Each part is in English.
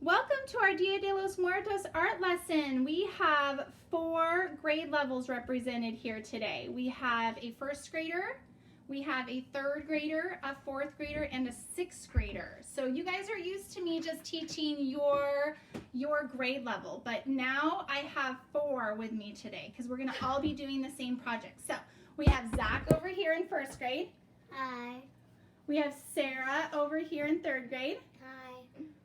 Welcome to our Dia de los Muertos art lesson. We have 4 grade levels represented here today. We have a 1st grader, we have a 3rd grader, a 4th grader, and a 6th grader. So you guys are used to me just teaching your grade level, but now I have 4 with me today because we're gonna all be doing the same project. So we have Zach over here in 1st grade. Hi. We have Sarah over here in 3rd grade. Hi.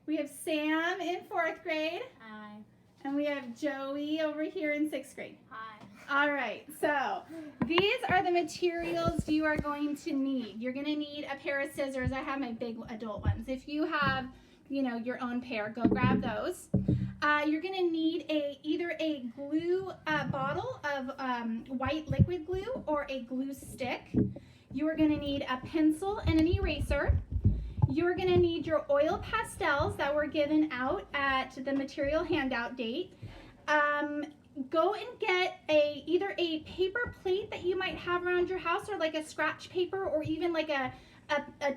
We have Sam in 4th grade. Hi. And we have Joey over here in 6th grade. Hi. All right, so these are the materials you are going to need. You're going to need a pair of scissors. I have my big adult ones. If you have, your own pair, go grab those. You're going to need either a glue bottle of white liquid glue or a glue stick. You are going to need a pencil and an eraser. You're going to need your oil pastels that were given out at the material handout date. Go and get either a paper plate that you might have around your house, or like a scratch paper, or even like a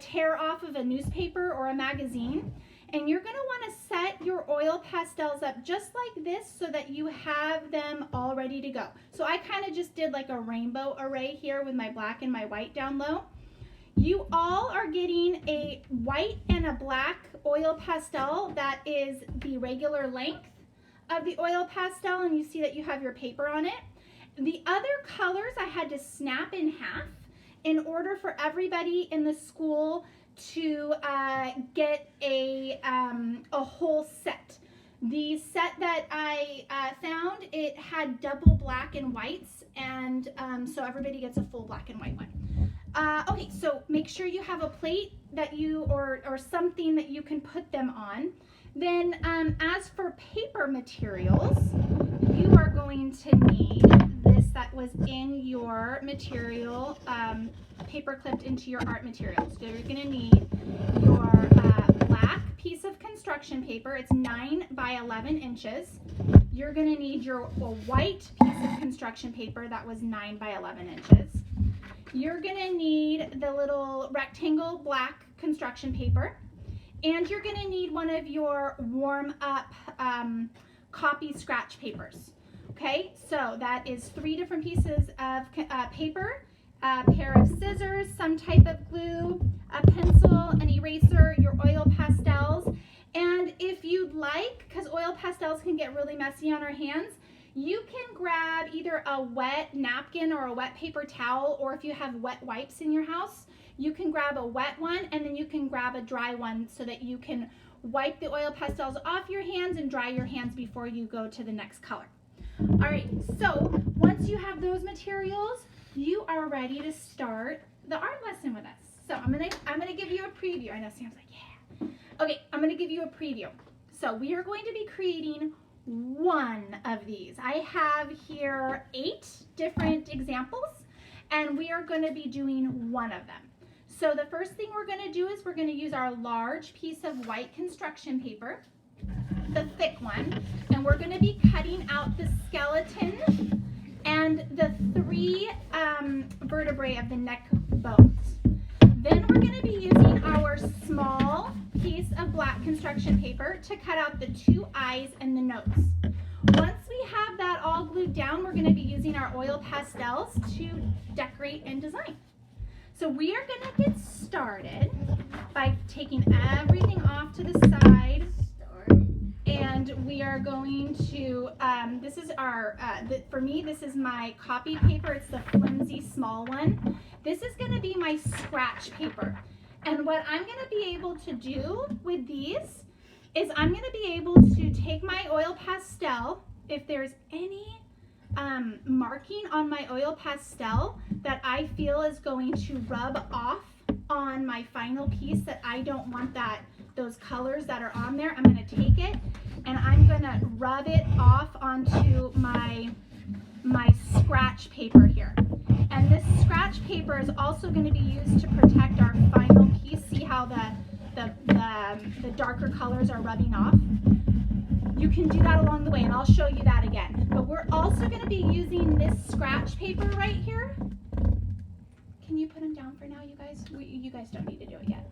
tear off of a newspaper or a magazine. And you're going to want to set your oil pastels up just like this so that you have them all ready to go. So I kind of just did like a rainbow array here with my black and my white down low. You all are getting a white and a black oil pastel that is the regular length of the oil pastel, and you see that you have your paper on it. The other colors I had to snap in half in order for everybody in the school to get a whole set. The set that I found, it had double black and whites, and so everybody gets a full black and white one. Okay, so make sure you have a plate that or something that you can put them on. Then as for paper materials, you are going to need this that was in your material, paper clipped into your art materials. So you're going to need your black piece of construction paper. It's 9 by 11 inches. You're going to need your white piece of construction paper that was 9 by 11 inches. You're going to need the little rectangle black construction paper, and you're going to need one of your warm up copy scratch papers. Okay, so that is 3 different pieces of paper, a pair of scissors, some type of glue, a pencil, an eraser, your oil pastels, and if you'd like, because oil pastels can get really messy on our hands, you can grab either a wet napkin or a wet paper towel, or if you have wet wipes in your house, you can grab a wet one, and then you can grab a dry one so that you can wipe the oil pastels off your hands and dry your hands before you go to the next color. All right, so once you have those materials, you are ready to start the art lesson with us. So I'm gonna give you a preview. I know Sam's like, yeah. Okay, I'm gonna give you a preview. So we are going to be creating one of these. I have here 8 different examples, and we are going to be doing one of them. So the first thing we're going to do is we're going to use our large piece of white construction paper, the thick one, and we're going to be cutting out the skeleton and the 3 vertebrae of the neck bones. Then we're going to be using our small piece of black construction paper to cut out the 2 eyes and the nose. Once we have that all glued down, we're going to be using our oil pastels to decorate and design. So we are going to get started by taking everything off to the side, and we are going to, this is our, for me, this is my copy paper. It's the flimsy small one. This is going to be my scratch paper. And what I'm going to be able to do with these is I'm going to be able to take my oil pastel, if there's any marking on my oil pastel that I feel is going to rub off on my final piece that I don't want those colors that are on there, I'm going to take it and I'm going to rub it off onto my scratch paper here. And this scratch paper is also going to be used to protect our final piece. See how the darker colors are rubbing off? You can do that along the way, and I'll show you that again. But we're also going to be using this scratch paper right here. Can you put them down for now, you guys? You guys don't need to do it yet.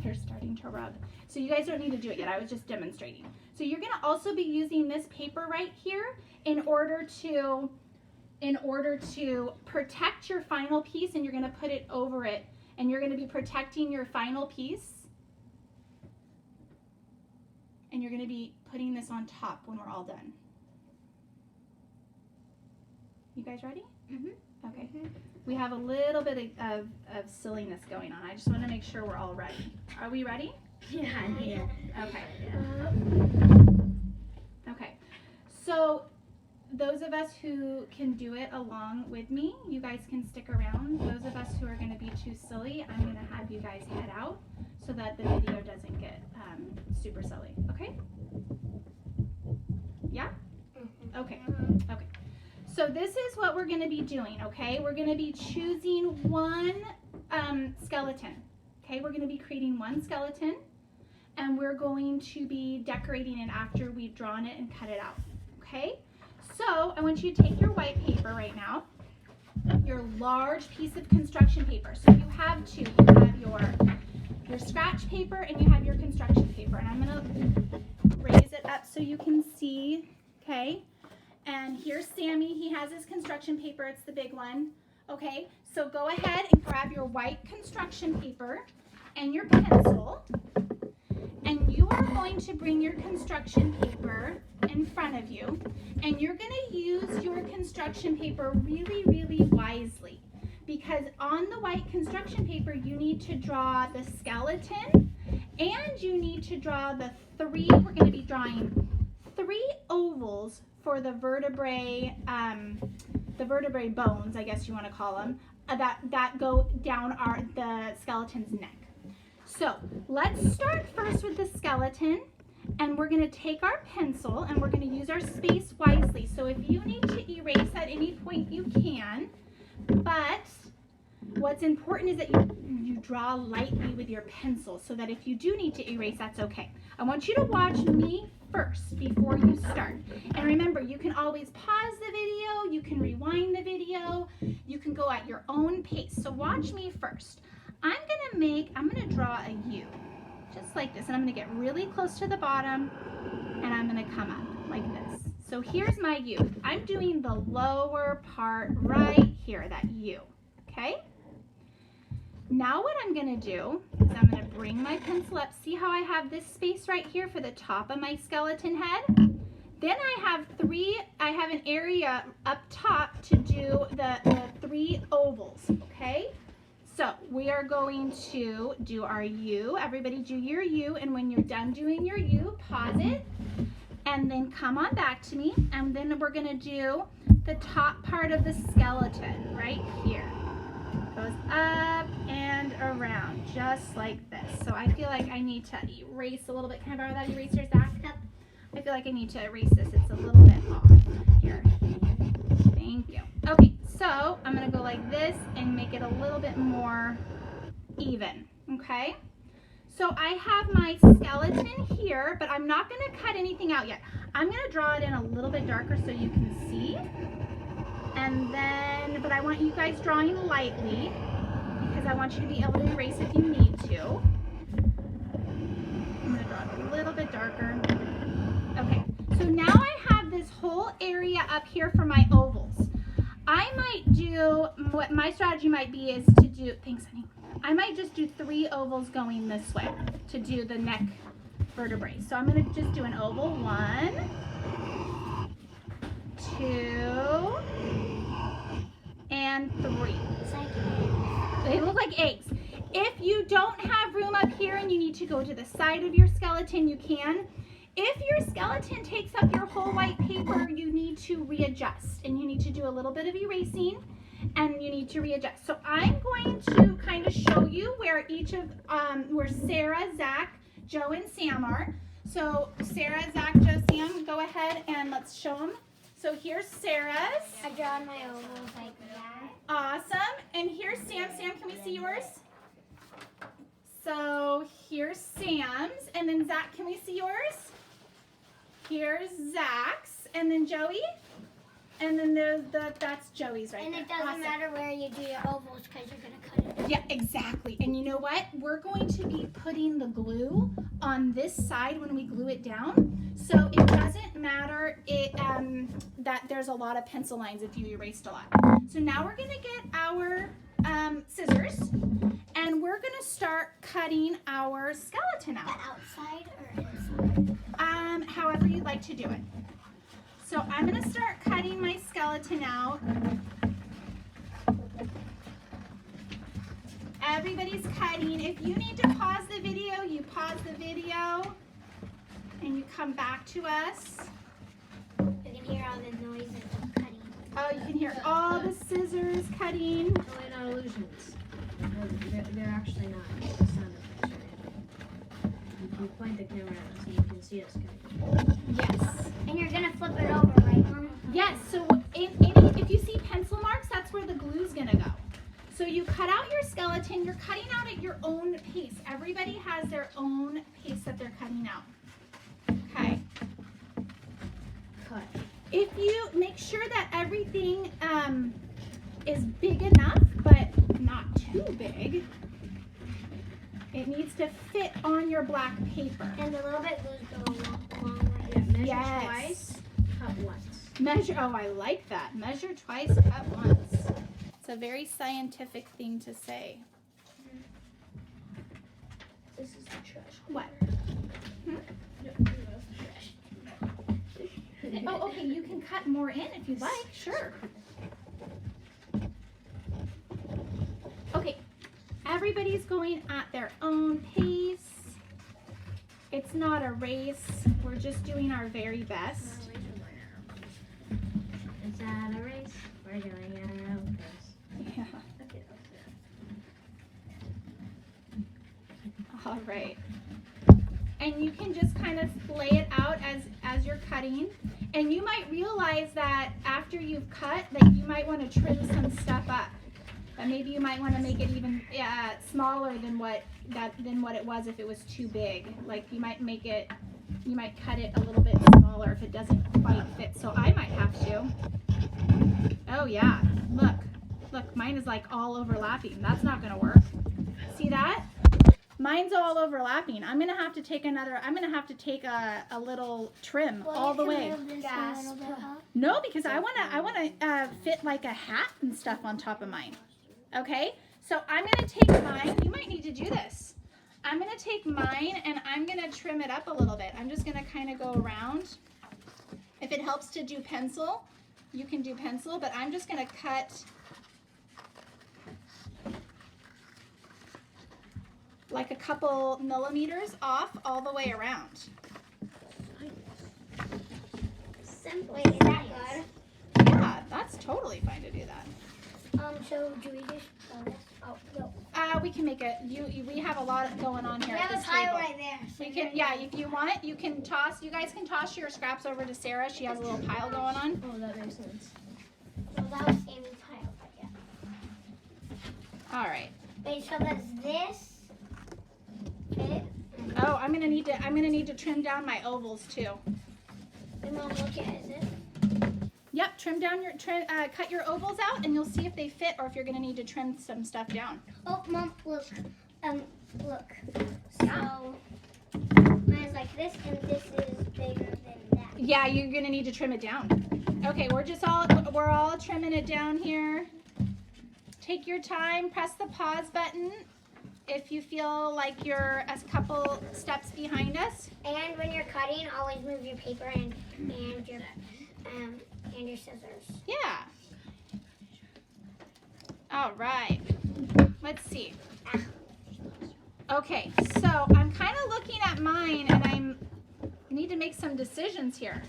they're starting to rub. So you guys don't need to do it yet. I was just demonstrating. So you're going to also be using this paper right here in order to protect your final piece, and you're going to put it over it, and you're going to be protecting your final piece. And you're going to be putting this on top when we're all done. You guys ready? Mm-hmm. Okay. Mm-hmm. We have a little bit of silliness going on. I just want to make sure we're all ready. Are we ready? Yeah. Okay. Okay. So those of us who can do it along with me, you guys can stick around. Those of us who are going to be too silly, I'm going to have you guys head out so that the video doesn't get super silly. Okay? Yeah? Okay. Okay. So this is what we're going to be doing, okay? We're going to be choosing one skeleton, okay? We're going to be creating one skeleton, and we're going to be decorating it after we've drawn it and cut it out, okay? So I want you to take your white paper right now, your large piece of construction paper. So you have two. You have your scratch paper and you have your construction paper. And I'm going to raise it up so you can see, okay? And here's Sammy. He has his construction paper. It's the big one. Okay, so go ahead and grab your white construction paper and your pencil. And you are going to bring your construction paper in front of you. And you're going to use your construction paper really, really wisely. Because on the white construction paper, you need to draw the skeleton. And you need to draw we're going to be drawing 3 ovals for the vertebrae bones, I guess you want to call them, that go down the skeleton's neck. So let's start first with the skeleton, and we're going to take our pencil and we're going to use our space wisely. So if you need to erase at any point, you can, but what's important is that you draw lightly with your pencil so that if you do need to erase, that's okay. I want you to watch me first before you start. And remember, you can always pause the video, you can rewind the video, you can go at your own pace. So watch me first. I'm going to draw a U, just like this. And I'm going to get really close to the bottom, and I'm going to come up like this. So here's my U. I'm doing the lower part right here, that U, okay? Now what I'm going to do is I'm going to bring my pencil up. See how I have this space right here for the top of my skeleton head? Then I have an area up top to do the 3 ovals, okay? So we are going to do our U. Everybody do your U, and when you're done doing your U, pause it, and then come on back to me, and then we're going to do the top part of the skeleton right here. Goes up and around, just like this. So I feel like I need to erase a little bit. Can I borrow that eraser, Zach? I feel like I need to erase this. It's a little bit off here. Thank you. Okay, so I'm going to go like this and make it a little bit more even, okay? So I have my skeleton here, but I'm not going to cut anything out yet. I'm going to draw it in a little bit darker so you can see. And then, but I want you guys drawing lightly because I want you to be able to erase if you need to. I'm going to draw it a little bit darker. Okay, so now I have this whole area up here for my ovals. I might do, what my strategy might be is to do, thanks honey, I might just do 3 ovals going this way to do the neck vertebrae. So I'm going to just do an oval, 1, 2, and 3. It's like eggs. They look like eggs. If you don't have room up here and you need to go to the side of your skeleton, you can. If your skeleton takes up your whole white paper, you need to readjust, and you need to do a little bit of erasing, and you need to readjust. So I'm going to kind of show you where where Sarah, Zach, Joe, and Sam are. So Sarah, Zach, Joe, Sam, go ahead and let's show them. So here's Sarah's. I draw my ovals like that. Awesome. And here's Sam. Sam, can we see yours? So here's Sam's. And then Zach, can we see yours? Here's Zach's. And then Joey? And then that's Joey's right And there. it doesn't Awesome. matter where you do your ovals because you're going to cut it. Yeah, exactly. And you know what? We're going to be putting the glue on this side when we glue it down. So it doesn't matter that there's a lot of pencil lines if you erased a lot. So now we're going to get our scissors and we're going to start cutting our skeleton out. Outside or inside? However you'd like to do it. So I'm going to start cutting my skeleton out. Everybody's cutting. If you need to pause the video, you pause the video and you come back to us. You can hear all the noises of cutting. Oh, you can hear all the scissors cutting. No, they're not illusions. They're actually not. It's not a picture. You point the camera out so you can see us cutting. Yes. And you're going to flip it over, right, Mom? Yes, so if you see pencil marks, that's where the glue's gonna go. So you cut out your skeleton, you're cutting out at your own pace. Everybody has their own pace that they're cutting out. Okay. Cut. If you make sure that everything is big enough, but not too big, it needs to fit on your black paper. And a little bit goes go a long way. Yeah, measure Yes. twice, cut once. Measure, oh, I like that. Measure twice, cut once. It's a very scientific thing to say. This is the trash. What? No, trash. Oh, okay, you can cut more in if you'd like, sure. Okay, everybody's going at their own pace. It's not a race. We're just doing our very best. Is that a race? We're going at our own pace. Yeah. Okay. All right. And you can just kind of lay it out as you're cutting. And you might realize that after you've cut, that you might want to trim some stuff up. But maybe you might want to make it even smaller than what it was if it was too big. Like you might cut it a little bit smaller if it doesn't quite fit. So I might have to. Oh yeah, look, mine is like all overlapping. That's not gonna work. See that? Mine's all overlapping. I'm gonna have to take a little trim all the way. No, because I wanna fit like a hat and stuff on top of mine. Okay, so I'm gonna take mine. You might need to do this. I'm gonna take mine and I'm gonna trim it up a little bit. I'm just gonna kind of go around. If it helps to do pencil, you can do pencil, but I'm just gonna cut like a couple millimeters off all the way around. Simply, is that good? Yeah, that's totally fine to do that. So do we just this? Oh, no. We can make it. We have a lot going on We here at have a this pile table. right there. So You can, yeah, if you want, you can toss. You guys can toss your scraps over to Sarah. She has a little pile going on. Oh, that makes sense. Well, that was Amy's pile, but yeah. All right. Wait, so does this fit? Oh, I'm gonna need to trim down my ovals too. And Mom, look at it. Is it? Yep, cut your ovals out, and you'll see if they fit or if you're gonna need to trim some stuff down. Oh, Mom, look. Look. So mine's like this, and this is bigger than that. Yeah, you're gonna need to trim it down. Okay, we're all trimming it down here. Take your time. Press the pause button if you feel like you're a couple steps behind us. And when you're cutting, always move your paper and your scissors. Yeah. All right. Let's see. Okay, so I'm kind of looking at mine and I need to make some decisions here.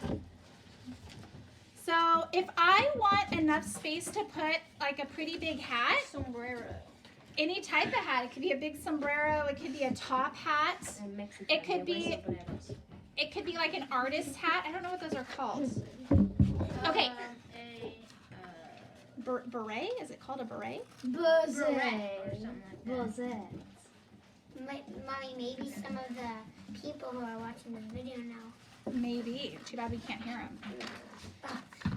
So if I want enough space to put like a pretty big hat, Sombrero. any type of hat, it could be a big sombrero, it could be a top hat, It could be- it could be like an artist's hat. I don't know what those are called. Okay. Beret? Is it called a beret? Beret or something like that. Mommy, maybe some of the people who are watching this video know. Maybe. Too bad we can't hear them.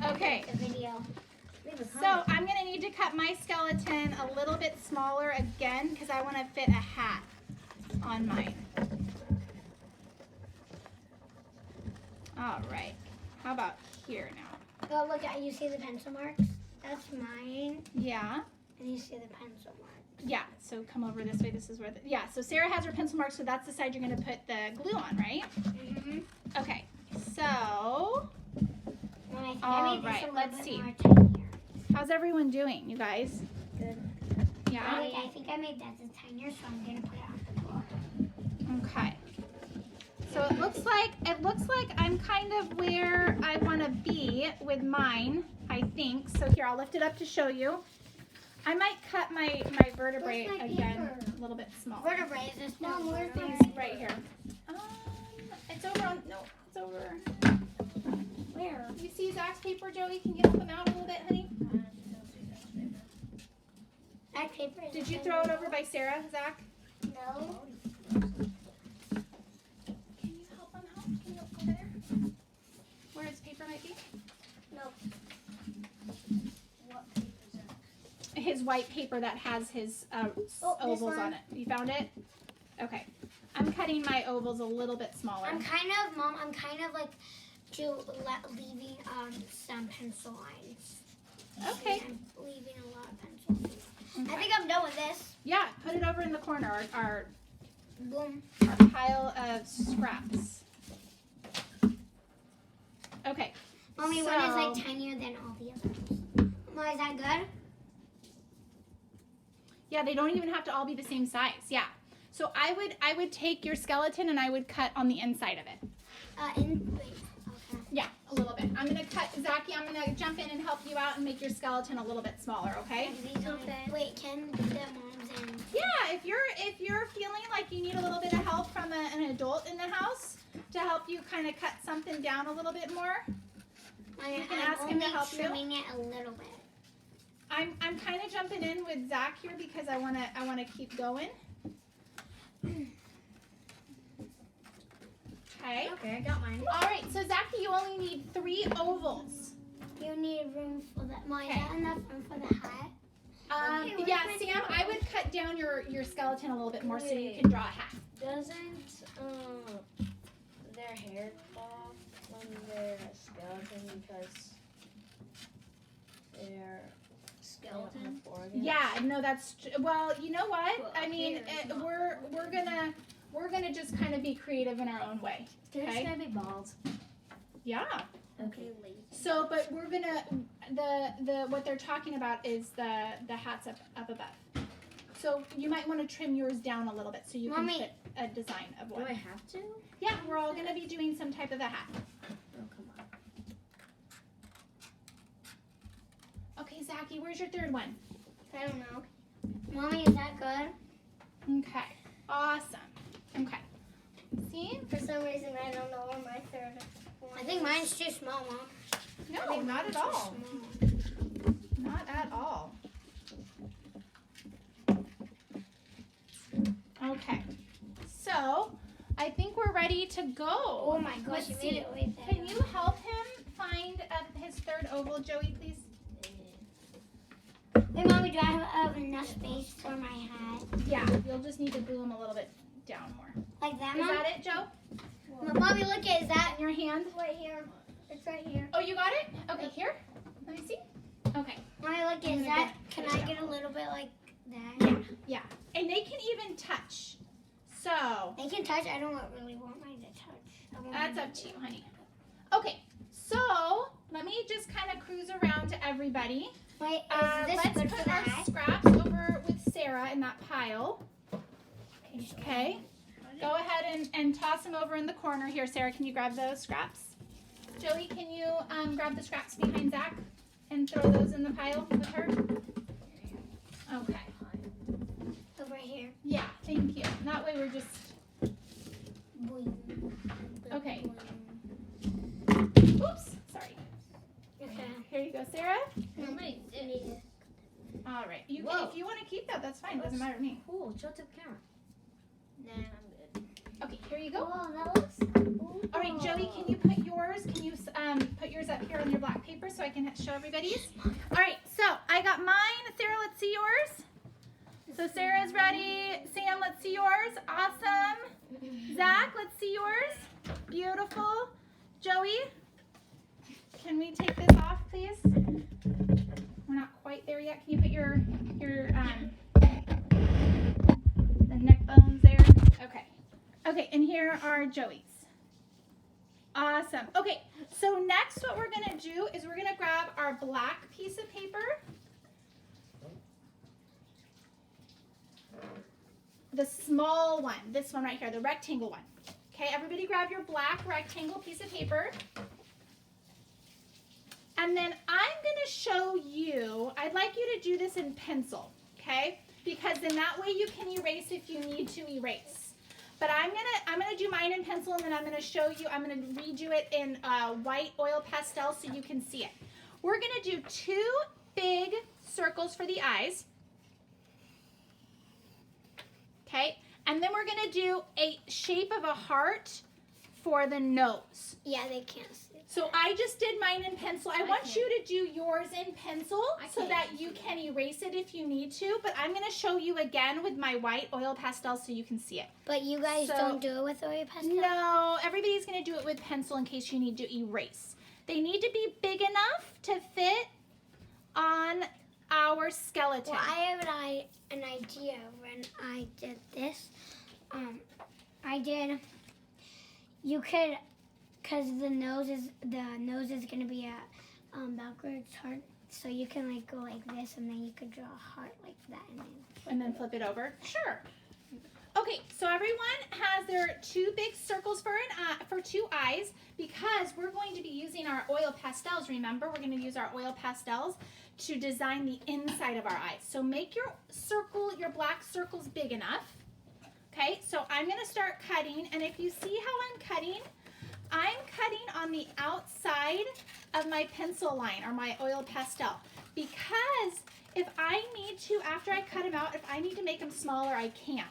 Okay. The video. So I'm gonna need to cut my skeleton a little bit smaller again because I want to fit a hat on mine. All right. How about here now? Oh, look at you see the pencil marks? That's mine. Yeah. And you see the pencil marks. Yeah. So come over this way. This is where yeah. So Sarah has her pencil mark, so that's the side you're gonna put the glue on, right? Mm-hmm. Okay. So. All right. Let's see. How's everyone doing, you guys? Good. Yeah. Wait, I think I made that tinier, so I'm gonna put it on the floor. Okay. So it looks like I'm kind of where I want to be with mine, I think. So here, I'll lift it up to show you. I might cut my vertebrae Where's my again paper? a little bit smaller. Vertebrae, is this Mom, where's vertebrae? these? Right here. It's over on, no, it's over. Where? You see Zach's paper, Joey? Can you help him out a little bit, honey? That paper is Did you throw it over by Sarah, Zach? No. Can you help him out? Can you go over there? Where his paper might be? No. What paper is that? His white paper that has his this ovals one. on it. You found it? Okay. I'm cutting my ovals a little bit smaller. I'm kind of like leaving some pencil lines. Okay. I'm leaving a lot of pencil lines. Okay. I think I'm done with this. Yeah, put it over in the corner, our Boom. pile of scraps. Okay. Mommy, one is like tinier than all the others. Mom, is that good? Yeah, they don't even have to all be the same size. Yeah. So I would take your skeleton and I would cut on the inside of it. Okay. Yeah, a little bit. I'm gonna cut, Zaki, I'm gonna jump in and help you out and make your skeleton a little bit smaller, okay? Okay. Wait, can the moms and Yeah, if you're feeling like you need a little bit of help from an adult in the house to help you kind of cut something down a little bit more, you can ask him to help you. trimming it a little bit. I'm kind of jumping in with Zach here because I wanna keep going. Okay. Okay, I got mine. All right. So Zaki, you only need 3 ovals. You need room for that. Mom, is Okay. that enough room for the hat? Okay, where's Yeah, my Sam, paper? I would cut down your skeleton a little bit more so you Wait. can draw a hat. Doesn't their hair fall when they're a skeleton because they're skeleton? Yeah, no, that's well. You know what? Well, I mean, here it's not. we're gonna just kind of be creative in our own way. They're Okay. just gonna be bald. Yeah. Okay. So, but we're gonna the what they're talking about is the hats up above. So you might want to trim yours down a little bit so you Mommy. can fit a design of Do one. I have to? Yeah, we're all gonna be doing some type of a hat. Oh, come on. Okay, Zaki, where's your 3rd one? I don't know. Mommy, is that good? Okay, awesome. Okay, see? For some reason, I don't know where my 3rd one I think mine's too small, Mom. I No, think not mine's at too all. small. Not at all. Okay, so I think we're ready to go. Oh my gosh, Let's you see. made it way better. Can you help him find his 3rd oval, Joey, please? Wait, Mommy, do I have enough space for my hat? Yeah, you'll just need to glue him a little bit down more. Like that, Is Mom? that it, Joe? Mommy, look at is that In your hand? right here? It's right here. Oh, you got it? Okay, here. Let me see. Okay. Mommy, look I'm is gonna that? get- Can I get a little bit like that? Yeah, yeah. And they can even touch. So, They can touch. I don't really want mine to touch. I want that's mine up to you, honey. Okay, so let me just kind of cruise around to everybody. Wait, is this Let's good put for the our hat? scraps over with Sarah in that pile. Okay. Go ahead and toss them over in the corner here. Sarah, can you grab those scraps? Joey, can you grab the scraps behind Zach and throw those in the pile with her? Okay. Over here. Yeah, thank you. That way we're just... Boing. Okay. Boing. Oops, sorry. Okay. Here you go, Sarah. No, wait. I need it. All right. You Whoa. can, if you want to keep that, that's fine. Doesn't matter to me. Cool. Show it to the camera. Nah, I'm good. Okay, here you go. Oh, that looks cool. All right, Joey, can you put yours? Can you put yours up here on your black paper so so I can show everybody's. All right, so I got mine. Sarah, let's see yours. So Sarah's ready. Sam, let's see yours. Awesome. Zach, let's see yours. Beautiful. Joey, can we take this off, please? We're not quite there yet. Can you put your the neck bones there? Okay. Okay, and here are Joey's. Awesome. Okay, so next what we're gonna do is we're gonna grab our black piece of paper. The small one, this one right here, the rectangle one. Okay, everybody grab your black rectangle piece of paper. And then I'm gonna show you, I'd like you to do this in pencil, okay? Because then that way you can erase if you need to erase. But I'm gonna do mine in pencil, and then I'm gonna show you, I'm gonna redo it in white oil pastel so you can see it. We're gonna do 2 big circles for the eyes. Okay, and then we're gonna do a shape of a heart for the nose. Yeah, they can't see. So I just did mine in pencil. I want you to do yours in pencil so that you can erase it if you need to, but I'm gonna show you again with my white oil pastel so you can see it. But you guys don't do it with oil pastel? No, everybody's gonna do it with pencil in case you need to erase. They need to be big enough to fit on our skeleton. Well, I have an idea when I did this. You could, because the nose is gonna be a backwards heart, so you can like go like this, and then you could draw a heart like that, and then flip it over. Sure. Okay, so everyone has their 2 big circles for 2 eyes, because we're going to be using our oil pastels. Remember, we're going to use our oil pastels to design the inside of our eyes. So make your circle, your black circles big enough. Okay, so I'm going to start cutting, and if you see how I'm cutting on the outside of my pencil line or my oil pastel, because if I need to, after I cut them out, if I need to make them smaller, I can.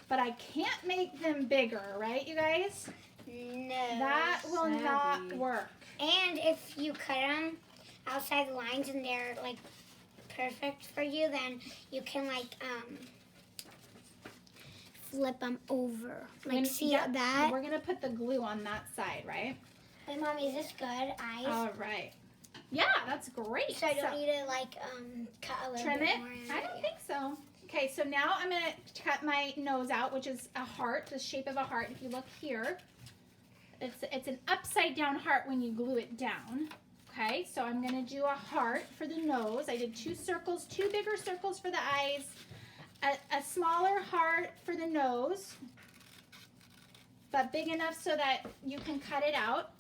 But I can't make them bigger, right, you guys? No. That will not work. And if you cut them outside the lines and they're like perfect for you, then you can like flip them over. Like, see that? We're going to put the glue on that side, right? Hey, Mommy, is this good? Eyes? All right. Yeah, that's great. So I don't need to like cut a little trim bit it? more. I don't think so. Okay, so now I'm going to cut my nose out, which is a heart, the shape of a heart. If you look here, it's an upside down heart when you glue it down. Okay, so I'm going to do a heart for the nose. I did 2 circles, 2 bigger circles for the eyes, a smaller heart for the nose, but big enough so that you can cut it out.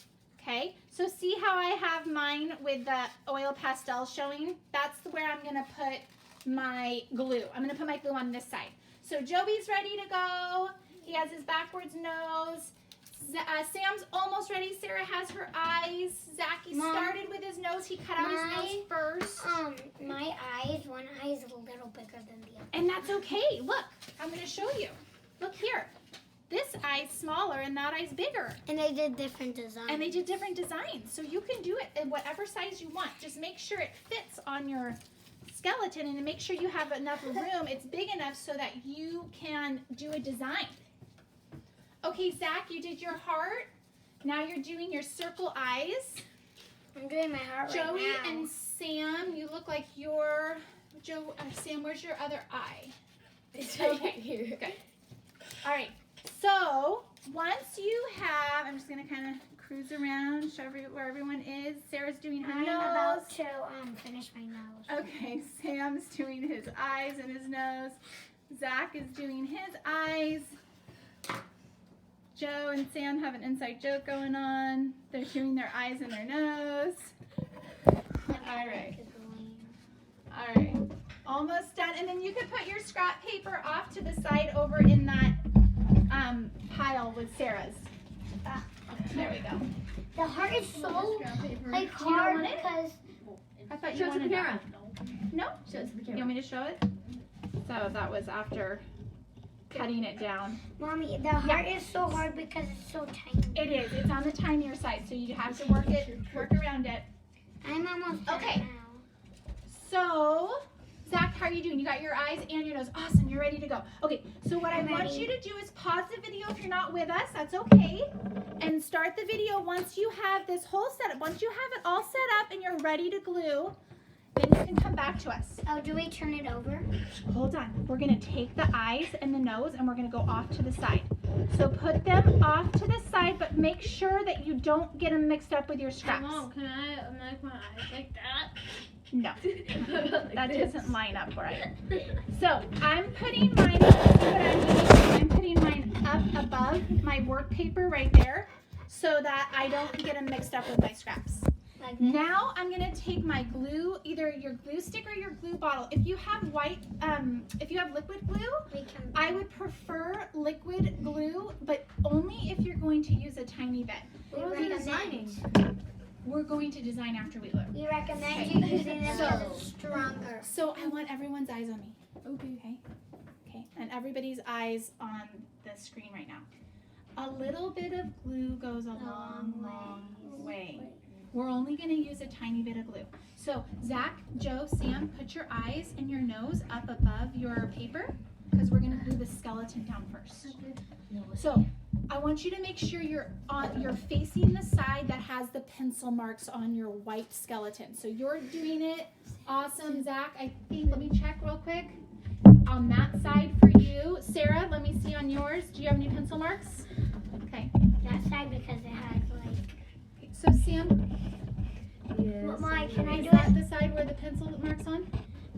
Okay, so see how I have mine with the oil pastel showing? That's where I'm going to put my glue. I'm going to put my glue on this side. So Joey's ready to go. He has his backwards nose. Sam's almost ready. Sarah has her eyes. Zachy started with his nose. He cut out his nose first. My eyes, one eye is a little bigger than the other. And that's okay. Look, I'm going to show you. Look here. This eye's smaller and that eye's bigger. And they did different designs. So you can do it in whatever size you want. Just make sure it fits on your skeleton, and to make sure you have enough room, it's big enough so that you can do a design. Okay, Zach, you did your heart. Now you're doing your circle eyes. I'm doing my heart right now. Joey and Sam, you look like you're... Sam, where's your other eye? It's right here. Okay. All right. So once you have, I'm just going to kind of cruise around, show where everyone is. Sarah's doing her nose. I'm about to finish my nose. Okay, Sam's doing his eyes and his nose. Zach is doing his eyes. Joe and Sam have an inside joke going on. They're doing their eyes and their nose. All right. All right. Almost done. And then you can put your scrap paper off to the side over in that pile with Sarah's. There we go. The heart is so like Do you not hard want it? because I thought you Show it to wanted the camera. that. No? Show it to the You camera. want me to show it? So that was after cutting it down. Mommy, the heart is so hard because it's so tiny. It is. It's on the tinier side, so you have to work around it. I'm almost done Okay. now. So, Zach, how are you doing? You got your eyes and your nose. Awesome. You're ready to go. Okay, so what I I'm want ready. you to do is pause the video if you're not with us. That's okay. And start the video once you have this whole setup. Once you have it all set up and you're ready to glue, then you can come back to us. Oh, do we turn it over? Hold on. We're going to take the eyes and the nose and we're going to go off to the side. So put them off to the side, but make sure that you don't get them mixed up with your scraps. Mom, can I make my eyes like that? No, Like that this? doesn't line up right. So I'm putting mine, see what I'm doing? I'm putting mine up above my work paper right there so that I don't get them mixed up with my scraps. Like this? Now I'm gonna take my glue, either your glue stick or your glue bottle. If you have if you have liquid glue, We can. I would prefer liquid glue, but only if you're going to use a tiny bit. We What are you designing? recommend. We're going to design after we look. We recommend you using this So- because it's stronger. So I want everyone's eyes on me. Okay. Okay. Okay. And everybody's eyes on the screen right now. A little bit of glue goes a long, long way. We're only going to use a tiny bit of glue. So Zach, Joe, Sam, put your eyes and your nose up above your paper because we're going to glue the skeleton down first. So I want you to make sure you're facing the side that has the pencil marks on your white skeleton. So you're doing it. Awesome, Zach. I think, let me check real quick. On that side for you. Sarah, let me see on yours. Do you have any pencil marks? Okay. That side because it has like. Okay, so Sam, Yes. Why can I is do that it? the side where the pencil marks on?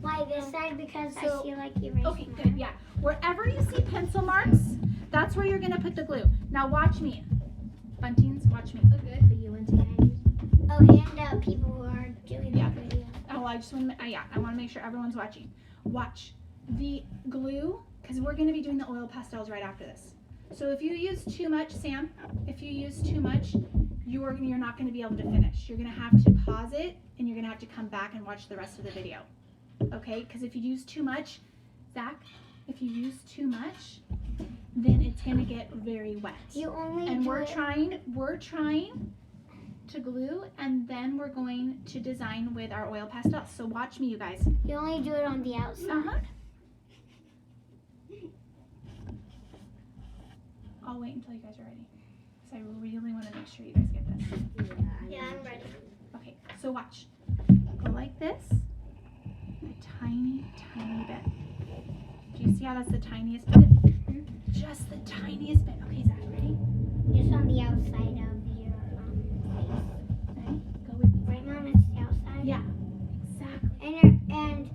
Why this side because So- I feel like erasing. Okay, good, yeah. Wherever you see pencil marks, that's where you're gonna put the glue. Now watch me. Buntings, watch me. Okay. But you went to Andy's. Oh, and people who are doing Yeah. the video. Oh, I just want to, I want to make sure everyone's watching. Watch the glue, because we're going to be doing the oil pastels right after this. So if you use too much, Sam, if you use too much, you're not going to be able to finish. You're going to have to pause it, and you're going to have to come back and watch the rest of the video. Okay? Because if you use too much, Zach, if you use too much, then it's going to get very wet. You only And do we're it. trying to glue, and then we're going to design with our oil pastels. So watch me, you guys. You only do it on the outside. Uh-huh. I'll wait until you guys are ready, because I really want to make sure you guys get this. Yeah, I'm ready. Okay, so watch. Go like this, a tiny, tiny bit. Do you see how that's the tiniest bit? Just the tiniest bit. Okay, Zach, ready? Just on the outside of your Ready? Go with me. face. Right, Mom? It's the outside. Yeah, exactly. And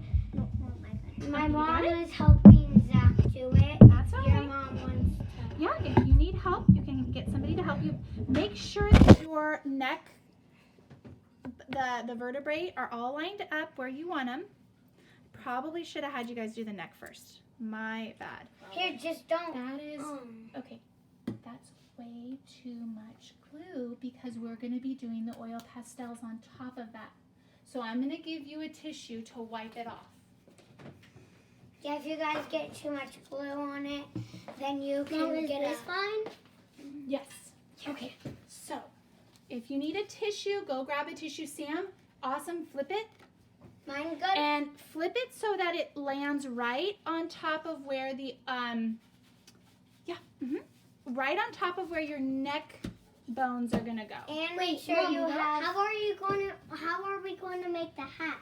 my Okay, mom got it? is helping Zach do it. That's all Your right. mom wants to. Yeah, if you need help, you can get somebody to help you. Make sure that your neck, the vertebrae are all lined up where you want them. Probably should have had you guys do the neck first. My bad. Here, just don't. That is, okay, that's way too much glue because we're going to be doing the oil pastels on top of that. So I'm going to give you a tissue to wipe it off. Yeah, if you guys get too much glue on it, then you can Mom, is get this fine? Yes. Okay, so if you need a tissue, go grab a tissue, Sam. Awesome, flip it. Mine good. And flip it so that it lands right on top of where the, right on top of where your neck bones are gonna go. And make Wait, sure Mom, you no? have. How are we going to make the hat?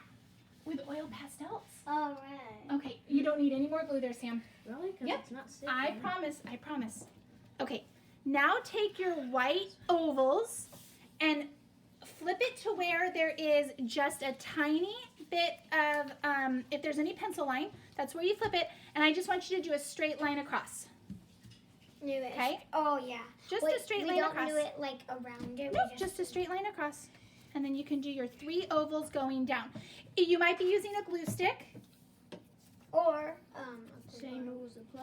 With oil pastels. All right. Okay, you don't need any more glue there, Sam. Really? Because Yep. it's not sick. I promise. Okay, now take your white ovals and flip it to where there is just a tiny bit of, if there's any pencil line, that's where you flip it. And I just want you to do a straight line across. Okay? Oh yeah. Just Wait, a straight we line don't across. do it like around it. No, just a straight line across. And then you can do your 3 ovals going down. You might be using a glue stick. Or Same rules apply.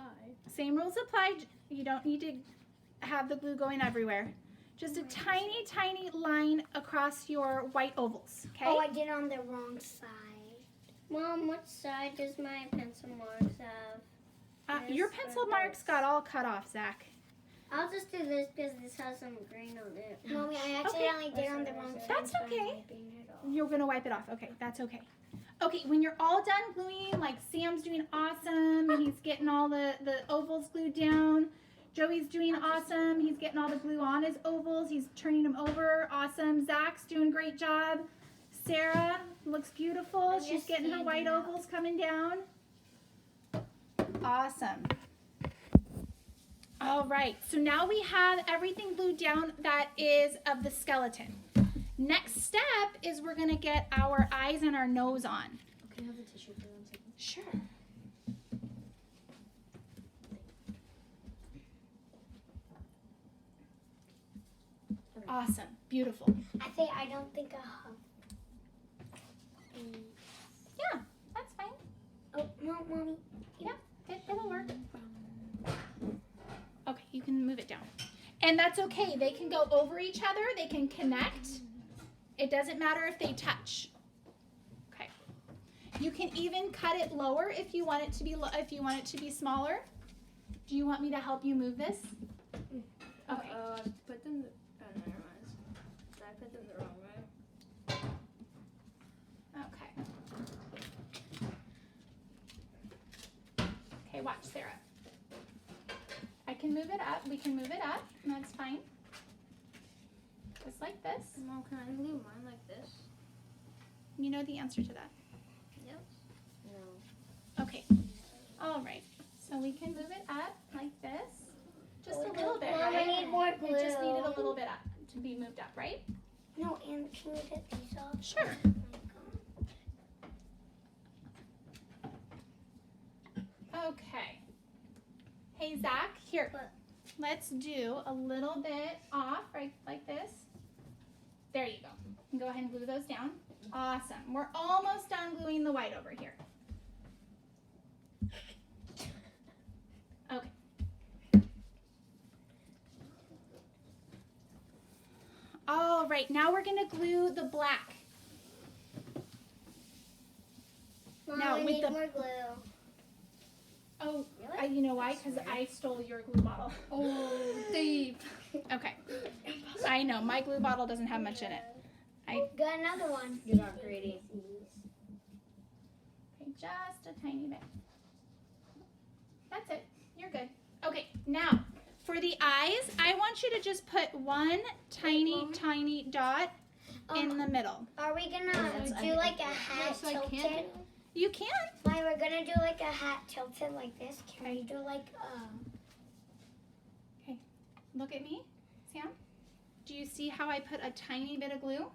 Same rules apply. You don't need to have the glue going everywhere. Just a tiny, tiny line across your white ovals, okay? Oh, I did it on the wrong side. Mom, what side does my pencil marks have? Your pencil marks got all cut off, Zach. I'll just do this because this has some green on it. Mommy, I accidentally did on the wrong side. That's so I'm okay. wiping it off. You're gonna wipe it off. Okay, that's okay. Okay, when you're all done gluing, like Sam's doing awesome, and he's getting all the ovals glued down. Joey's doing awesome. He's getting all the glue on his ovals. He's turning them over. Awesome. Zach's doing a great job. Sarah looks beautiful. She's getting her white ovals coming down. Awesome. All right, so now we have everything glued down that is of the skeleton. Next step is we're gonna get our eyes and our nose on. Okay, I have the tissue for 1 second. Sure. Awesome, beautiful. I don't think I have. Yeah, that's fine. Oh, no, Mommy. It'll work. Okay, you can move it down. And that's okay. They can go over each other. They can connect. It doesn't matter if they touch. Okay. You can even cut it lower if you want it to be smaller. Do you want me to help you move this? Okay. I put them. Oh, no, never mind. I put them the wrong way. Okay. Okay, watch, Sarah. I can move it up. We can move it up. And that's fine. Just like this. Mom, can I glue mine like this? You know the answer to that. Yes. No. Okay. All right. So we can move it up like this. Just a little bit, Mom, right? I need more glue. It just needed a little bit up to be moved up, right? No, and can we get these off? Sure. Okay. Hey, Zach, here. What? Let's do a little bit off, right, like this. There you go. And go ahead and glue those down. Awesome. We're almost done gluing the white over here. Okay. All right, now we're gonna glue the black. Mom, Now, I with need the- more glue. Oh, Really? you know why? Because I stole your glue bottle. Oh, thief. Okay. I know, my glue bottle doesn't have much in it. Got another one. You got greedy. Okay, just a tiny bit. That's it. You're good. Okay, now for the eyes, I want you to just put one tiny dot in the middle. Are we gonna Yes, I do think like a hat Yes, I can tilted? You can. Like we're gonna do like a hat tilted like this. Can we do like Look at me, Sam. Do you see how I put a tiny bit of glue?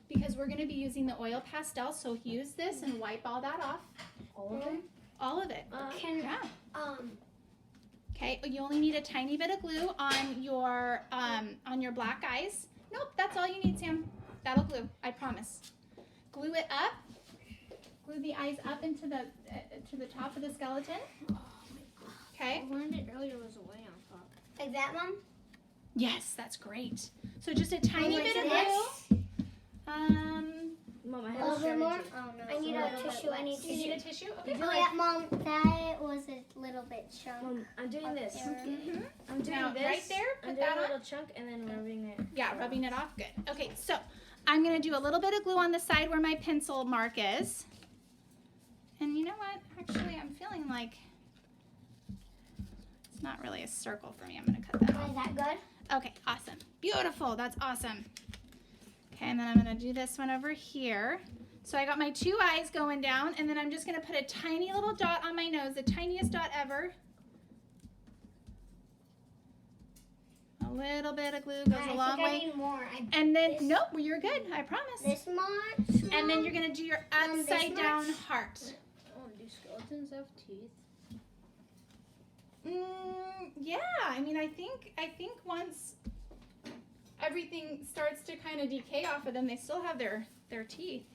Because we're going to be using the oil pastel, so use this and wipe all that off. All of them? All of it. can Yeah. Okay, you only need a tiny bit of glue on your black eyes. Nope, that's all you need, Sam. That'll glue, I promise. Glue it up. Glue the eyes up into the to the top of the skeleton. Okay. I learned it earlier was away on top. like that, Mom? Yes, that's great. So just a tiny Like bit of this? glue. Mom, I A have little a bit more? strategy. Oh, no. I need a a little bit tissue. I need less. You need a tissue. tissue? Okay. Oh yeah, Mom, that was a little bit chunk. Mom, I'm doing this. Mm-hmm. I'm doing Now, this. right there, I'm put doing that a on. little chunk and then rubbing it. Yeah, rubbing it off. Good. Okay, so I'm going to do a little bit of glue on the side where my pencil mark is. And you know what? Actually, I'm feeling like it's not really a circle for me. I'm going to cut that Oh, off. is that good? Okay, awesome. Beautiful. That's awesome. Okay, and then I'm going to do this one over here. So I got my two eyes going down, and then I'm just going to put a tiny little dot on my nose, the tiniest dot ever. A little bit of glue goes a long I way. need more. And then, this- nope, you're good, I promise. This much. And then you're going to do your this upside down much? heart. Oh, do skeletons have teeth? Yeah, I mean, I think once everything starts to kind of decay off of them, they still have their teeth.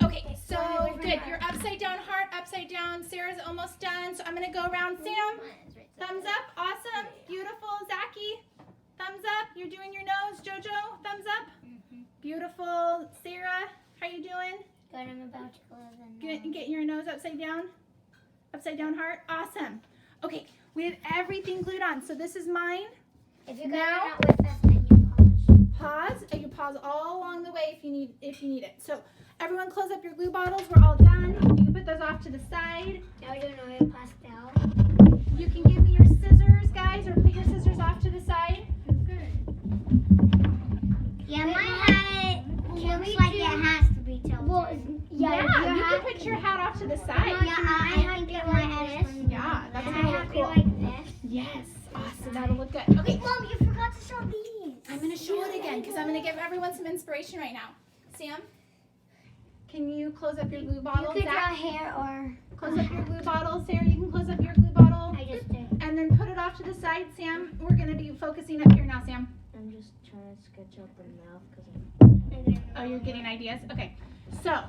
Okay, so where's my good. heart? Your upside down heart, upside down. Sarah's almost done, so I'm going to go around. Sam, thumbs up. Awesome. Beautiful. Zachy, thumbs up. You're doing your nose. Jojo, thumbs up. Beautiful. Sarah, how you doing? Good, I'm about to glue the nose. Get your nose upside down. Upside down heart. Awesome. Okay, we have everything glued on. So this is mine. If you Now- got it out with us, then you pause. Pause. You pause all along the way if you need it. So everyone close up your glue bottles. We're all done. You can put those off to the side. Now we're doing oil pastel. You can give me your scissors, guys, or put your scissors off to the side. Yeah, mine had it. Looks like it has to be tilted. Well, Yeah, you can put your hat off to the side. Yeah, I had to my head. Yeah, that's And I gonna have look to be cool. like this. Yes, awesome. That'll look good. Okay, Mom, you forgot to show these. I'm gonna show it again because I'm gonna give everyone some inspiration right now. Sam, can you close up your glue You bottle? could draw Zach, hair or. close up your glue bottle. Sarah, you can close up your glue bottle. I just did. And then put it off to the side, Sam. We're gonna be focusing up here now, Sam. I'm just trying to sketch out the mouth because Oh, you're getting ideas? Okay, so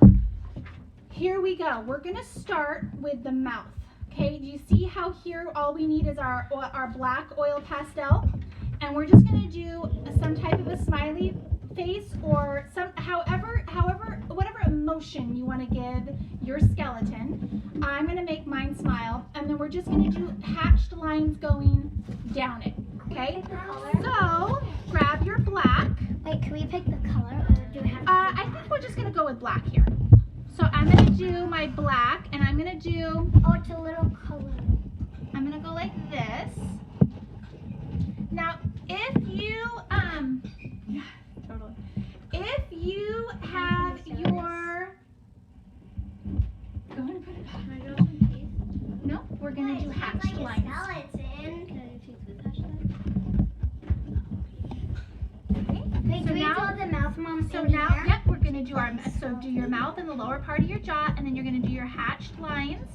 here we go. We're gonna start with the mouth. Okay, do you see how here all we need is our black oil pastel? And we're just gonna do some type of a smiley face or whatever emotion you wanna give your skeleton. I'm gonna make mine smile, and then we're just gonna do hatched lines going down it, okay? So, grab your black. Wait, can we pick the color or do we have to? I think we're just gonna go with black here. So I'm gonna do my black, and I'm gonna Oh, it's a little color. go like this. Now, if you yeah, totally. If you have your, go ahead and put it back. No, we're gonna do hatched lines. Okay. Wait, So do we now- draw the mouth, Mom? So in now, here? yep, we're gonna do our, so do your mouth and the lower part of your jaw, and then you're gonna do your hatched lines.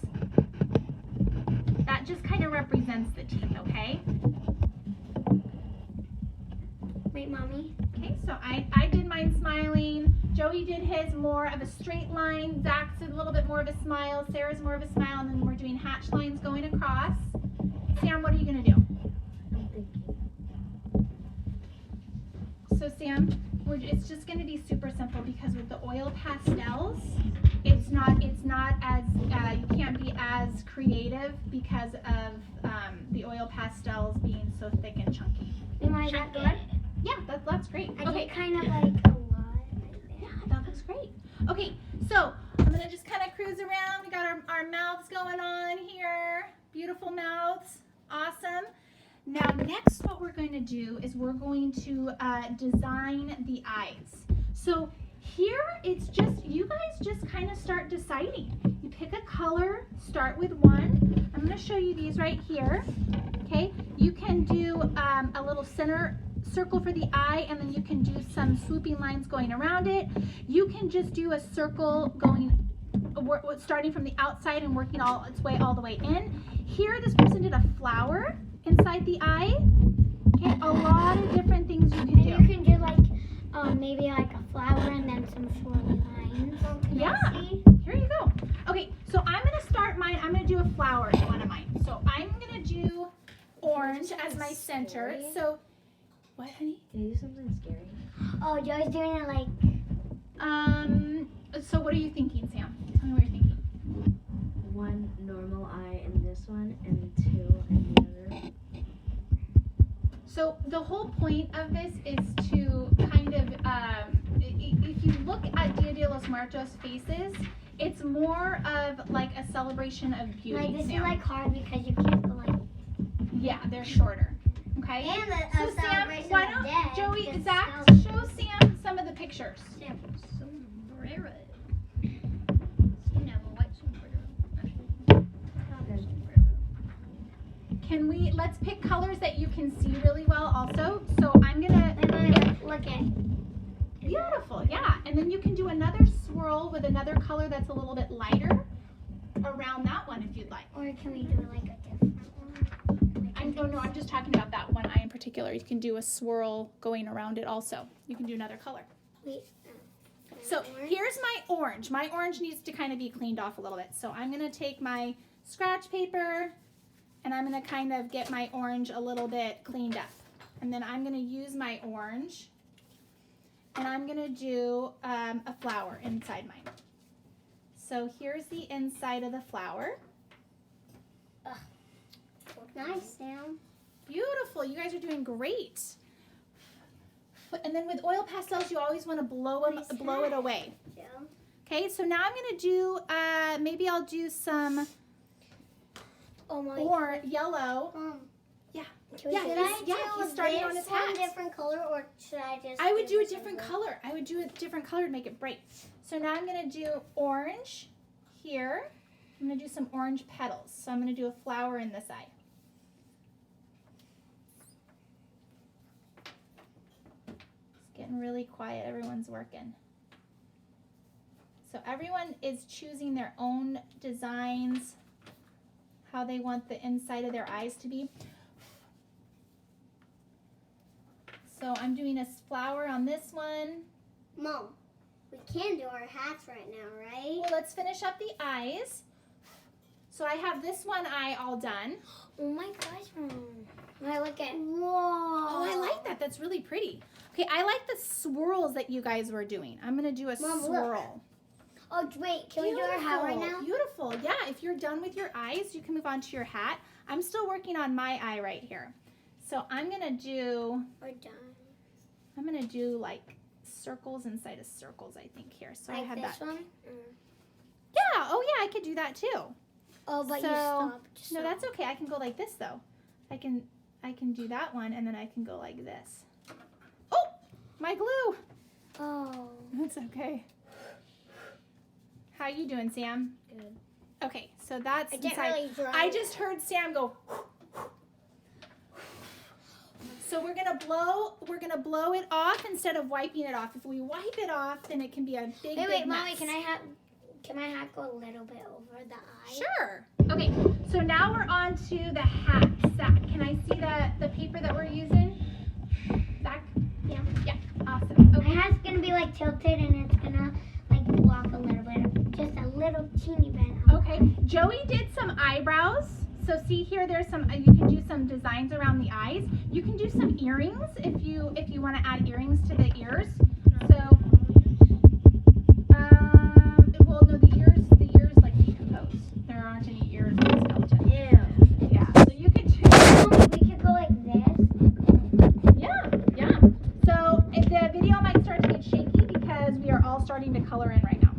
That just kind of represents the teeth, okay? Wait, Mommy. Okay, so I did mine smiling. Joey did his more of a straight line. Zach's a little bit more of a smile. Sarah's more of a smile, and then we're doing hatched lines going across. Sam, what are you gonna do? I'm thinking. So Sam, it's just going to be super simple because with the oil pastels, it's not as you can't be as creative because of the oil pastels being so thick and chunky. Am I that good? Yeah, that's great. I Okay, did kind of like a lot. yeah, that looks great. Okay, so I'm gonna just kind of cruise around. We got our mouths going on here. Beautiful mouths, awesome. Now next what we're going to do is we're going to design the eyes. So here it's just, you guys just kind of start deciding. You pick a color, start with one. I'm going to show you these right here. Okay, you can do a little center circle for the eye, and then you can do some swooping lines going around it. You can just do a circle going, starting from the outside and working its way all the way in. Here this person did a flower inside the eye. Okay, a lot of different things you can And do. you can do like maybe like a flower and then some swirly lines. Yeah, here you go. Okay, so I'm gonna start mine. I'm gonna do a flower in one of mine. So I'm gonna do orange as my center. So, what, honey? Can you do something scary? Oh, Joey's doing it like. So what are you thinking, Sam? Tell me what you're thinking. One normal eye in this one, and two in the other. So the whole point of this is to kind of, if you look at Dia de los Muertos faces, it's more of like a celebration of beauty. Like this is Sam. like hard because you can't go like. Yeah, they're shorter. Okay. And So Sam, why don't Joey, because Zach, skeleton. show Sam some of the pictures. Sombrero. You never watch sombrero. Can we, let's pick colors that you can see really well also. So I'm gonna, Look at. beautiful, yeah. And then you can do another swirl with another color that's a little bit lighter around that one if you'd like. Or can we do like a different one? I'm just talking about that one eye in particular. You can do a swirl going around it also. You can do another color. Wait. So here's my orange. My orange needs to kind of be cleaned off a little bit. So I'm gonna take my scratch paper and I'm gonna kind of get my orange a little bit cleaned up. And then I'm gonna use my orange and I'm gonna do a flower inside mine. So here's the inside of the flower. Nice, Sam. Beautiful. You guys are doing great. And then with oil pastels, you always want to blow it away. Yeah. Okay, so now I'm going to do, maybe I'll do some yellow. Yeah. Should Yeah, I he's starting on his one hat. different color, or should I just? I would do a the same different one? color. I would do a different color to make it bright. So now I'm going to do orange here. I'm going to do some orange petals. So I'm going to do a flower in this eye. It's getting really quiet. Everyone's working. So everyone is choosing their own designs, how they want the inside of their eyes to be. So I'm doing a flower on this one. Mom, we can do our hats right now, right? Well, let's finish up the eyes. So I have this one eye all done. Oh my gosh, Mom. I look at. Whoa. Oh, I like that. That's really pretty. Okay, I like the swirls that you guys were doing. I'm going to do a Mom, swirl. Oh, wait. Can we do our hat right now? Beautiful. Yeah, if you're done with your eyes, you can move on to your hat. I'm still working on my eye right here. So I'm going to do... We're done. I'm going to do like circles inside of circles, I think, here. So Like I have this that. one? Yeah. Oh, yeah, I could do that too. Oh, but So- you stopped. No, that's okay. I can go like this though. I can do that one, and then I can go like this. Oh, my glue. Oh. That's okay. How you doing, Sam? Good. Okay, so that's I didn't inside. really dry I it. just heard Sam go. So we're gonna blow it off instead of wiping it off. If we wipe it off, then it can be a big, Wait, big Mommy, mess. can my hat go a little bit over the eye? Sure. Okay, so now we're on to the hat. Zach, can I see the paper that we're using? Zach? Yeah. Yeah, awesome. My Okay. hat's gonna be like tilted, and it's gonna like block a little bit, just a little teeny bit. Okay, Joey did some eyebrows. So see here, there's some, you can do some designs around the eyes. You can do some earrings if you want to add earrings to the ears. So, well, no, the ears like decompose. There aren't any ears in the skeleton. Ew. Yeah, so you could do, We could go like this. yeah. So the video might start to get shaky because we are all starting to color in right now.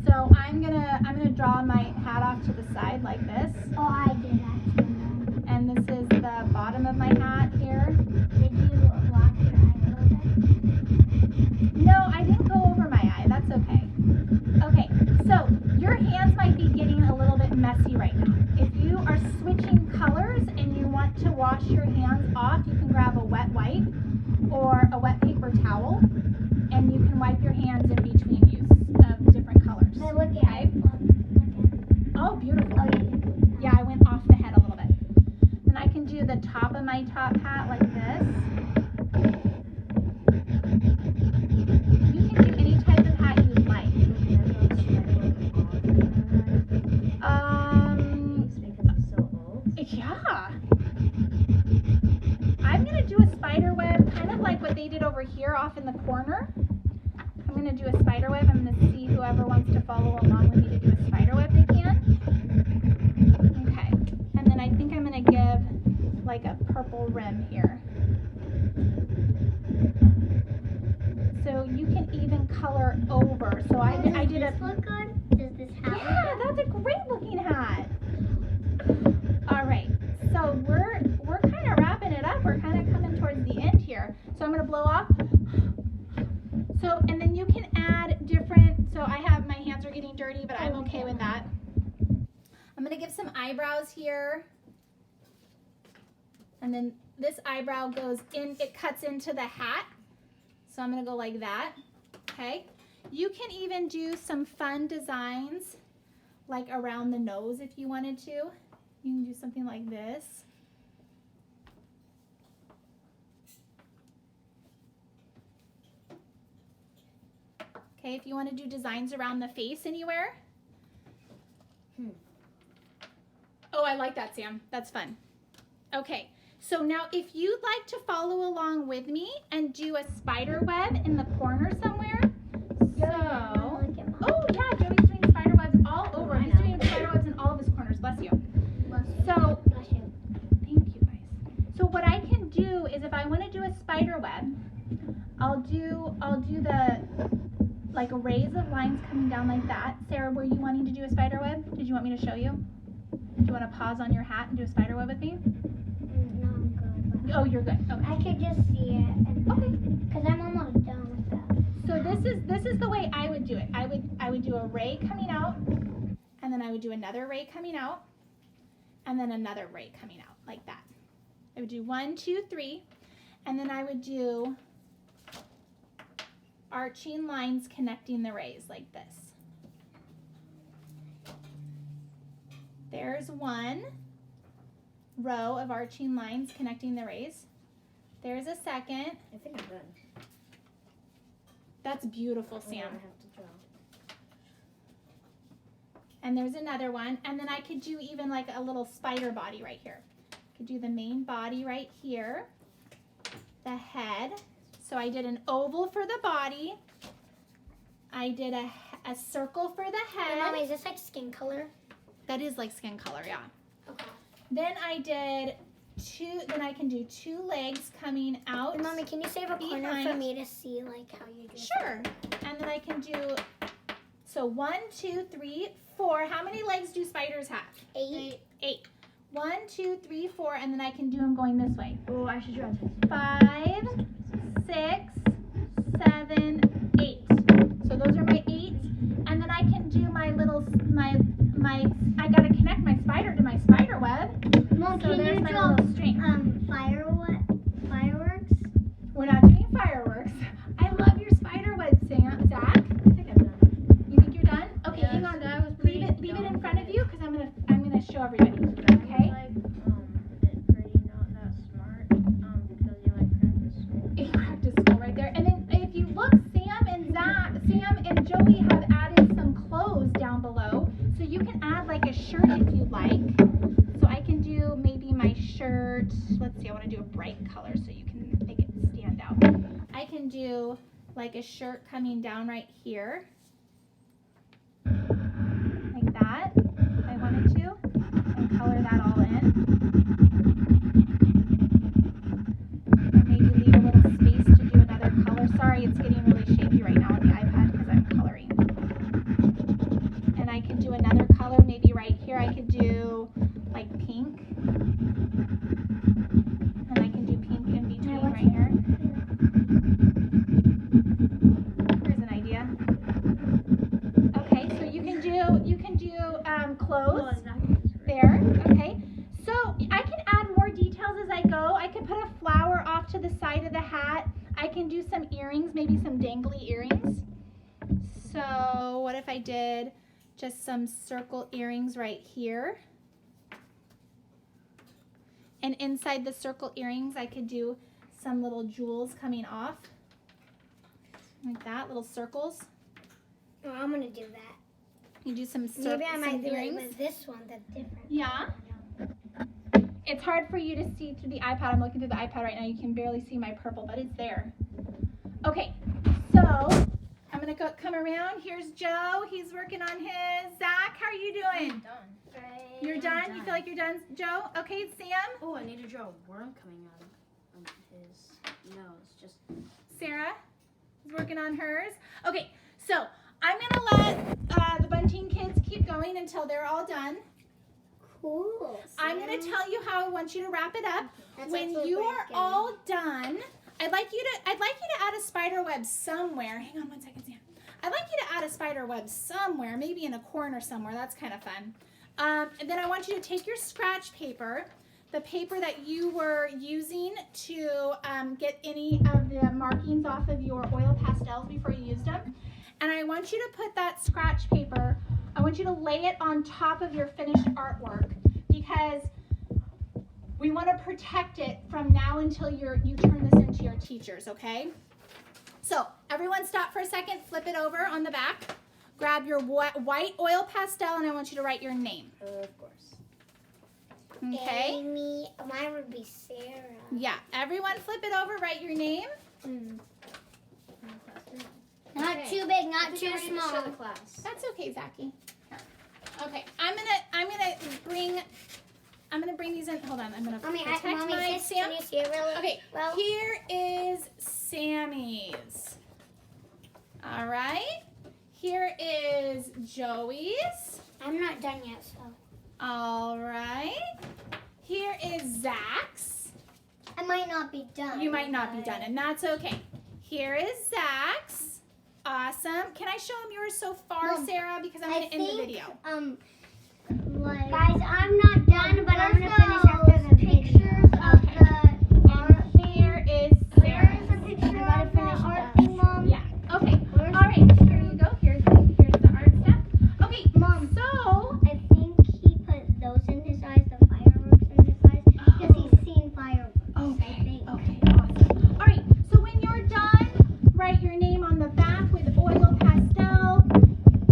So I'm gonna draw my hat off to the side like this. Oh, I did that too. And this is the bottom of my hat here. Did you block your eye a little bit? No, I didn't go over my eye. That's okay. Okay, so your hands might be getting a little bit messy right now. If you are switching colors and you want to wash your hands off, you can grab a wet wipe or a wet paper towel, and you can wipe your hands in between use of different colors. Hey, look at Okay? Oh, beautiful. Oh, yeah. Yeah, I went off the head a little bit. And I can do the top of my top hat like this. You can do any type of hat you like. Yeah. I'm going to do a spider web, kind of like what they did over here off in the corner. I'm going to do a spider web. I'm going to see whoever wants to follow along with me to do a spider web, they can. Okay. And then I think I'm going to give like a purple rim here. So you can even color over. So I did a... Does this look good? Does this hat Yeah, that's a great looking hat. All right, so we're kind of wrapping it up. We're kind of coming towards the end here. So I'm gonna blow off. So, and then you can add different, so I have, my hands are getting dirty, but I'm okay with that. I'm gonna give some eyebrows here. And then this eyebrow goes in, it cuts into the hat. So I'm gonna go like that, okay? You can even do some fun designs like around the nose if you wanted to. You can do something like this. Okay, if you want to do designs around the face anywhere. Oh, I like that, Sam. That's fun. Okay, so now if you'd like to follow along with me and do a spider web in the corner somewhere. Oh yeah, Joey's doing spider webs all over. He's doing spider webs in all of his corners. Bless you. So Bless you. is if I want to do a spider web, I'll do the like rays of lines coming down like that. Sarah, were you wanting to do a spider web? Did you want me to show you? Do you want to pause on your hat and do a spider web with me? No, I'm good. Oh, you're good. Okay. I could just see it. And Okay. Because I'm almost done with that. So this is the way I would do it. I would do a ray coming out, and then I would do another ray coming out, and then another ray coming out like that. I would do 1, 2, 3, and then I would do arching lines connecting the rays like this. There's one row of arching lines connecting the rays. There's a second. I think I'm done. That's beautiful, Oh, Sam. I have to draw. And there's another one. And then I could do even like a little spider body right here. Could do the main body right here. The head. So I did an oval for the body. I did a circle for the Hey, head. Mommy, is this like skin color? That is like skin color, yeah. Okay. Then I did then I can do 2 legs coming out. Hey, Mommy, can you save a corner for Behind. me to see like how you do it? Sure. And then I can do, so 1, 2, 3, 4. How many legs do spiders have? 8. 8. 1, 2, 3, 4, and then I can do them going this way. Oh, I should draw this. 5, 6, 7, 8. So those are my 8. And then I can do my little, I gotta connect my spider to my spider web. Mom, So can there's you my draw little string. fireworks? We're not doing fireworks. I love your spider web, Sam. Zach, I think I'm done. you think you're done? Okay, Yeah, hang on. that was Leave it in front of you because I'm gonna show everybody. Okay? Pretty not that smart, because you like practice school. A practice school right there. And then if you look, Sam and Joey have added some clothes down below. So you can add like a shirt if you like. So I can do maybe my shirt. Let's see, I want to do a bright color so you can make it stand out. I can do like a shirt coming down right here. Like that, if I wanted to. And color that all in. And maybe leave a little space to do another color. Sorry, it's getting really shaky right now on the iPad because I'm coloring. And I could do another color maybe right here. I could do like pink. And I can do pink in between right here. Here's an idea. Okay, so you can do clothes there. Okay, so I can add more details as I go. I could put a flower off to the side of the hat. I can do some earrings, maybe some dangly earrings. So what if I did just some circle earrings right here? And inside the circle earrings, I could do some little jewels coming off. Like that, little circles. Oh, I'm gonna do that. You do some Maybe I might do it earrings. with this one that's different. Yeah. It's hard for you to see through the iPad. I'm looking through the iPad right now. You can barely see my purple, but it's there. Okay, so I'm gonna come around. Here's Joe. He's working on his. Zach, how are you doing? I'm done. You're done? You feel like you're done, Joe? Okay, Sam? Oh, I need to draw a worm coming out of his nose. Just Sarah is working on hers. Okay, so I'm gonna let the Bunting kids keep going until they're all done. Cool. I'm gonna tell you how I want you to wrap it up. That's When like you what are we're all done, I'd like you to add a spider web somewhere. Hang on one second, Sam. I'd like you to add a spider web somewhere, maybe in a corner somewhere. That's kind of fun. And then I want you to take your scratch paper, the paper that you were using to get any of the markings off of your oil pastels before you used them. And I want you to put that scratch paper, I want you to lay it on top of your finished artwork because we want to protect it from now until you turn this into your teachers, okay? So everyone stop for a second, flip it over on the back, grab your white oil pastel, and I want you to write your name. of course. Okay? Amy. Mine would be Sarah. Yeah, everyone flip it over, write your name. Not Okay. too big, not I think too I need to small. show the class. That's okay, Zachy. Okay, I'm gonna bring I'm gonna bring these in. Hold on, I'm gonna Mommy, protect Mommy, my can you see it really Okay, well? here is Sammy's. All right. Here is Joey's. I'm not done yet, so. All right. Here is Zach's. I might not be done. You might not be done, and that's okay. Here is Zach's. Awesome. Can I show him yours so far, Mom, Sarah? Because I'm going to end the video. Like, guys, I'm not done, but I'm gonna finish after the pictures of the here is Sarah's. I gotta finish art thing, Mom. Yeah. Okay. All right. Here you go. Here's the art stuff. Okay, Mom. So. I think he put those in his eyes, the fireworks in his eyes, because he's seen fireworks. Okay. I think. Okay. Awesome. All right. So when you're done, write your name on the back with oil pastel.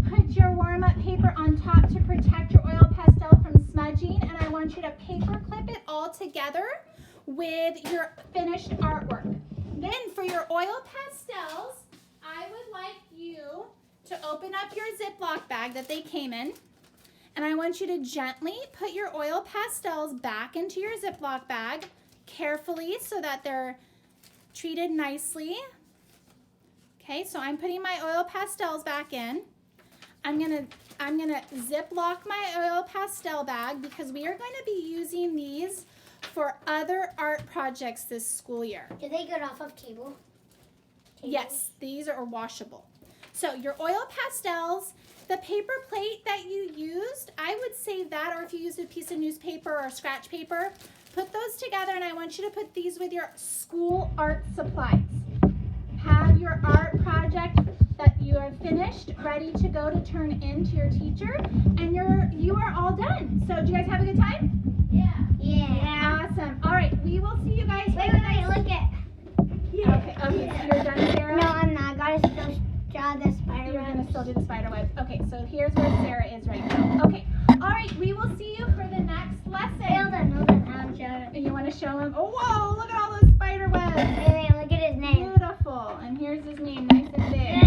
Put your warm-up paper on top to protect your oil pastel from smudging, and I want you to paper clip it all together with your finished artwork. Then for your oil pastels, I would like you to open up your Ziploc bag that they came in, and I want you to gently put your oil pastels back into your Ziploc bag carefully so that they're treated nicely. Okay, so I'm putting my oil pastels back in. I'm gonna Ziploc my oil pastel bag because we are going to be using these for other art projects this school year. Do they get off of table? Yes, these are washable. So your oil pastels, the paper plate that you used, I would save that, or if you used a piece of newspaper or scratch paper, put those together, and I want you to put these with your school art supplies. Have your art project that you are finished, ready to go to turn in to your teacher, and you are all done. So do you guys have a good time? Yeah. Awesome. All right, we will see you guys. Wait, look at. Okay, so you're done, Sarah? No, I'm not. I gotta still draw the spider You're web. gonna still do the spider web. Okay, so here's where Sarah is right now. Okay, all right, we will see you for the next lesson. Hold on, I'll show it. And you want to show him? Oh, whoa, look at all those spider webs. Wait, look at his name. Beautiful. And here's his name, nice and big.